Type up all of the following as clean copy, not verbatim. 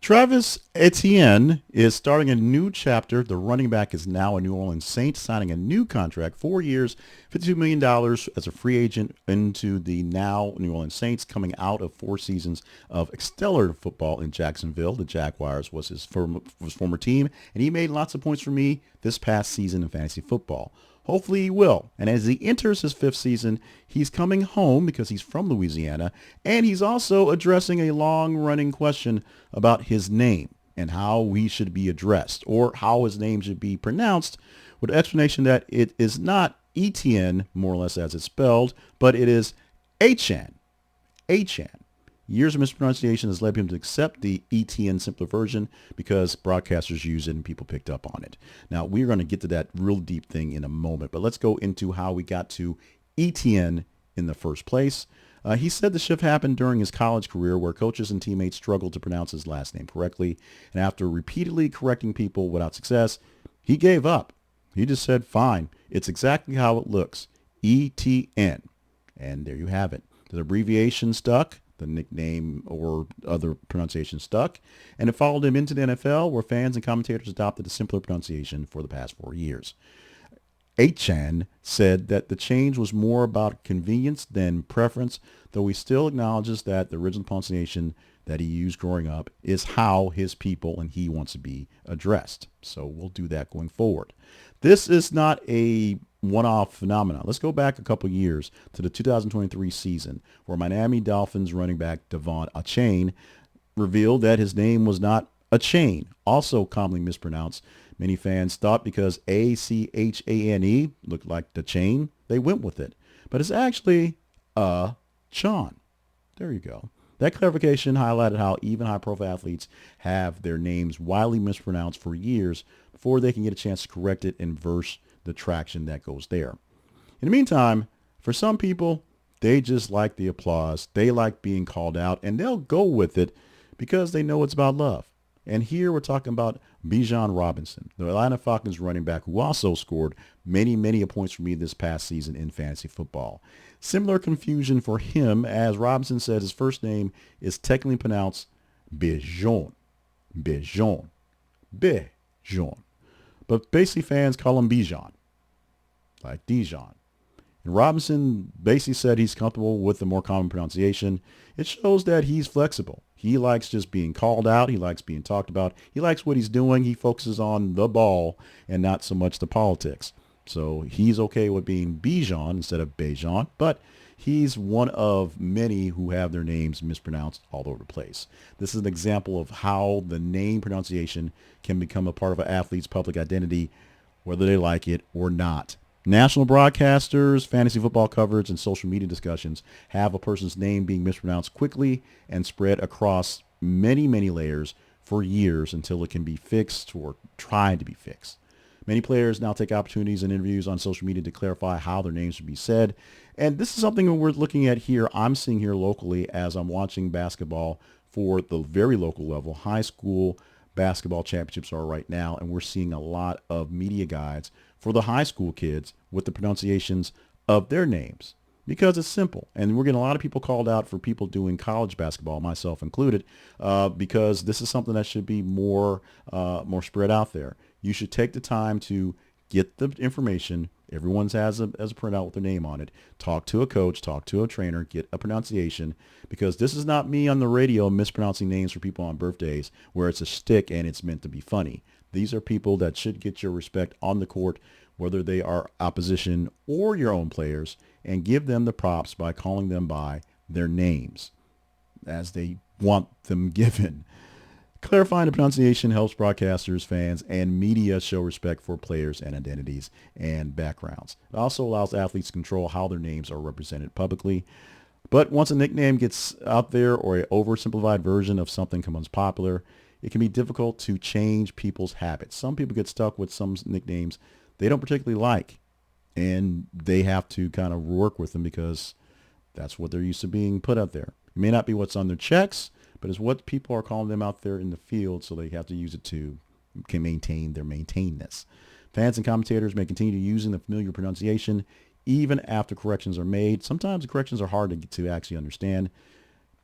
Travis Etienne is starting a new chapter. The running back is now a New Orleans Saint, signing a new contract, 4 years, $52 million dollars as a free agent into the now New Orleans Saints, coming out of 4 seasons of stellar football in Jacksonville. The Jaguars was his former team, and he made lots of points for me this past season in fantasy football. Hopefully he will. And as he enters his 5th season, he's coming home because he's from Louisiana, and he's also addressing a long-running question about his name and how he should be addressed, or how his name should be pronounced, with the explanation that it is not Etienne, more or less as it's spelled, but it is Etienne. Etienne. Years of mispronunciation has led him to accept the ETN simpler version because broadcasters use it and people picked up on it. Now, we're going to get to that real deep thing in a moment, but let's go into how we got to ETN in the first place. He said the shift happened during his college career where coaches and teammates struggled to pronounce his last name correctly. And after repeatedly correcting people without success, he gave up. He just said, fine, it's exactly how it looks. ETN. And there you have it. The abbreviation stuck. The nickname or other pronunciation stuck, and it followed him into the NFL, where fans and commentators adopted a simpler pronunciation for the past 4 years. Achan said that the change was more about convenience than preference, though he still acknowledges that the original pronunciation that he used growing up is how his people and he wants to be addressed. So we'll do that going forward. This is not a one-off phenomenon. Let's go back a couple years to the 2023 season, where Miami Dolphins running back Devon Achane revealed that his name was not Achane, also commonly mispronounced. Many fans thought because Achane looked like the chain, they went with it. But it's actually Chon. There you go. That clarification highlighted how even high-profile athletes have their names widely mispronounced for years before they can get a chance to correct it and verse the traction that goes there. In the meantime, for some people, they just like the applause. They like being called out, and they'll go with it because they know it's about love. And here we're talking about Bijan Robinson, the Atlanta Falcons running back, who also scored many points for me this past season in fantasy football. Similar confusion for him, as Robinson said his first name is technically pronounced Bijan. Bijan. Bijan. But basically fans call him Bijan, like Dijon. And Robinson basically said he's comfortable with the more common pronunciation. It shows that he's flexible. He likes just being called out. He likes being talked about. He likes what he's doing. He focuses on the ball and not so much the politics. So he's okay with being Bijan instead of Bijan, but he's one of many who have their names mispronounced all over the place. This is an example of how the name pronunciation can become a part of an athlete's public identity, whether they like it or not. National broadcasters, fantasy football coverage, and social media discussions have a person's name being mispronounced quickly and spread across many layers for years until it can be fixed or tried to be fixed. Many players now take opportunities in interviews on social media to clarify how their names should be said. And this is something that we're looking at here. I'm seeing here locally as I'm watching basketball for the very local level. High school basketball championships are right now, and we're seeing a lot of media guides for the high school kids with the pronunciations of their names because it's simple. And we're getting a lot of people called out for people doing college basketball, myself included, because this is something that should be more spread out there. You should take the time to get the information. Everyone has a printout with their name on it. Talk to a coach, talk to a trainer, get a pronunciation, because this is not me on the radio mispronouncing names for people on birthdays where it's a shtick and it's meant to be funny. These are people that should get your respect on the court, whether they are opposition or your own players, and give them the props by calling them by their names as they want them given. Clarifying the pronunciation helps broadcasters, fans, and media show respect for players and identities and backgrounds. It also allows athletes to control how their names are represented publicly. But once a nickname gets out there or an oversimplified version of something becomes popular, it can be difficult to change people's habits. Some people get stuck with some nicknames they don't particularly like, and they have to kind of work with them because that's what they're used to being put out there. It may not be what's on their checks, but it's what people are calling them out there in the field, so they have to use it to can maintain their maintainedness. Fans and commentators may continue using the familiar pronunciation even after corrections are made. Sometimes the corrections are hard to actually understand.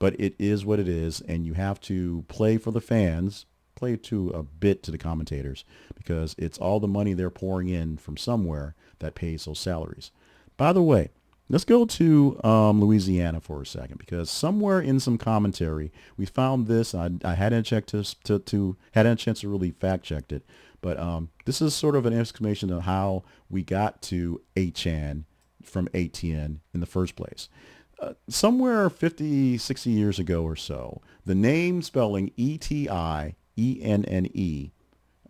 but it is what it is, and you have to play for the fans, play to a bit to the commentators, because it's all the money they're pouring in from somewhere that pays those salaries. By the way, let's go to Louisiana for a second, because somewhere in some commentary we found this. I hadn't checked hadn't a chance to really fact check it, but this is sort of an explanation of how we got to Etienne from Etienne in the first place. Somewhere 50, 60 years ago or so, the name spelling Etienne,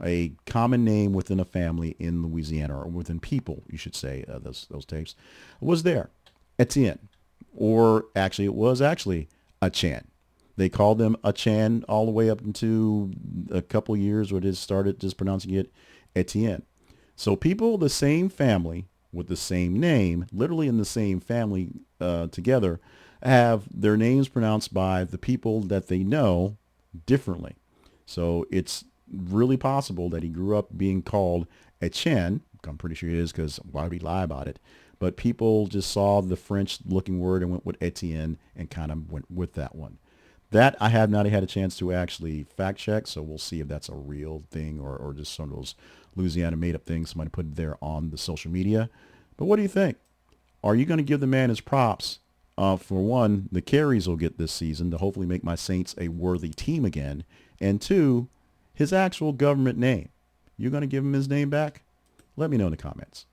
a common name within a family in Louisiana, or within people, you should say, those tapes, was there. Etienne. Or actually, it was actually Etienne. They called them Etienne all the way up into a couple years where they started just pronouncing it Etienne. So people of the same family with the same name, literally in the same family together, have their names pronounced by the people that they know differently. So it's really possible that he grew up being called Etienne. I'm pretty sure it is, because why would he lie about it? But people just saw the French-looking word and went with Etienne and kind of went with that one. That I have not had a chance to actually fact check, so we'll see if that's a real thing, or just some of those Louisiana made-up things somebody put there on the social media. But what do you think? Are you going to give the man his props? For one, the carries he'll get this season to hopefully make my Saints a worthy team again. And two, his actual government name. You're going to give him his name back? Let me know in the comments.